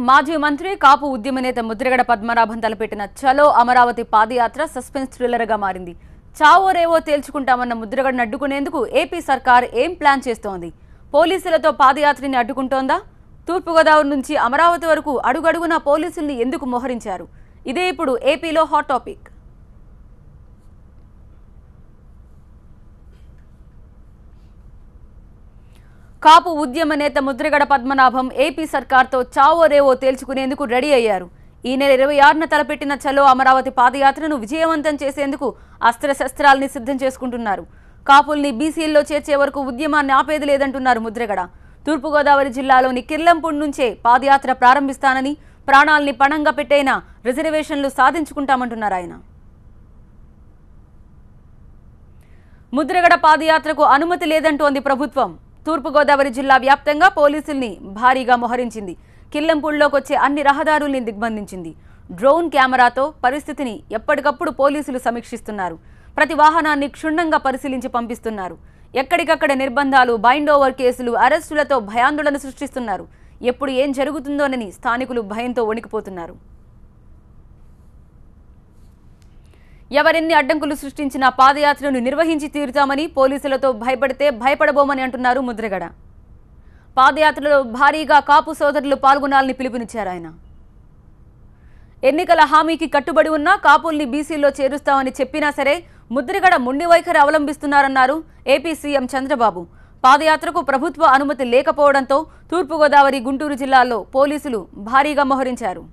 మాజీ మంత్రి కాపు ఉద్యమ నేత ముద్రగడ పద్మనాభం తలపెట్టిన చలో అమరావతి పాదయాత్ర సస్పెన్స్ థ్రిల్లర్గా మారింది. చావో రేవో తేల్చుకుంటామన్న ముద్రగడను అడ్డుకునేందుకు ఏపీ సర్కార్ ఏం ప్లాన్ చేస్తోంది? పోలీసులతో పాదయాత్రని అడ్డుకుంటోందా? తూర్పుగోదావరి నుంచి అమరావతి వరకు అడుగడుగునా పోలీసుల్ని ఎందుకు మోహరించారు? ఇదే ఇప్పుడు ఏపీలో హాట్ టాపిక్. కాపు ఉద్యమ నేత ముద్రగడ పద్మనాభం ఏపీ సర్కార్తో చావో రేవో తేల్చుకునేందుకు రెడీ అయ్యారు. ఈ నెల 26న తలపెట్టిన చలో అమరావతి పాదయాత్రను విజయవంతం చేసేందుకు అస్త్రశస్త్రాల్ని సిద్ధం చేసుకుంటున్నారు. కాపుల్ని బీసీల్లో చేర్చే వరకు ఉద్యమాన్ని ఆపేది లేదంటున్నారు ముద్రగడ. తూర్పుగోదావరి జిల్లాలోని కిర్లంపూడి నుంచే పాదయాత్ర ప్రారంభిస్తానని, ప్రాణాల్ని పణంగా పెట్టైనా రిజర్వేషన్లు సాధించుకుంటామంటున్నారు ఆయన. ముద్రగడ పాదయాత్రకు అనుమతి లేదంటోంది ప్రభుత్వం. తూర్పుగోదావరి జిల్లా వ్యాప్తంగా పోలీసుల్ని భారీగా మోహరించింది. కిర్లంపూడిలోకి వచ్చే అన్ని రహదారుల్ని దిగ్బంధించింది. డ్రోన్ కెమెరాతో పరిస్థితిని ఎప్పటికప్పుడు పోలీసులు సమీక్షిస్తున్నారు. ప్రతి వాహనాన్ని క్షుణ్ణంగా పరిశీలించి పంపిస్తున్నారు. ఎక్కడికక్కడ నిర్బంధాలు, బైండ్ ఓవర్ కేసులు, అరెస్టులతో భయాందోళన సృష్టిస్తున్నారు. ఎప్పుడు ఏం జరుగుతుందోనని స్థానికులు భయంతో వణికిపోతున్నారు. ఎవరెన్ని అడ్డంకులు సృష్టించినా పాదయాత్రను నిర్వహించి తీరుతామని, పోలీసులతో భయపడితే భయపడబోమని అంటున్నారు ముద్రగడ. పాదయాత్రలో భారీగా కాపు సోదరులు పాల్గొనాలని పిలుపునిచ్చారు ఆయన. ఎన్నికల హామీకి కట్టుబడి ఉన్నా కాపుల్ని బీసీల్లో చేరుస్తామని చెప్పినా సరే ముద్రగడ మొండి వైఖరి అవలంబిస్తున్నారన్నారు ఏపీ సీఎం చంద్రబాబు. పాదయాత్రకు ప్రభుత్వ అనుమతి లేకపోవడంతో తూర్పుగోదావరి, గుంటూరు జిల్లాల్లో పోలీసులు భారీగా మోహరించారు.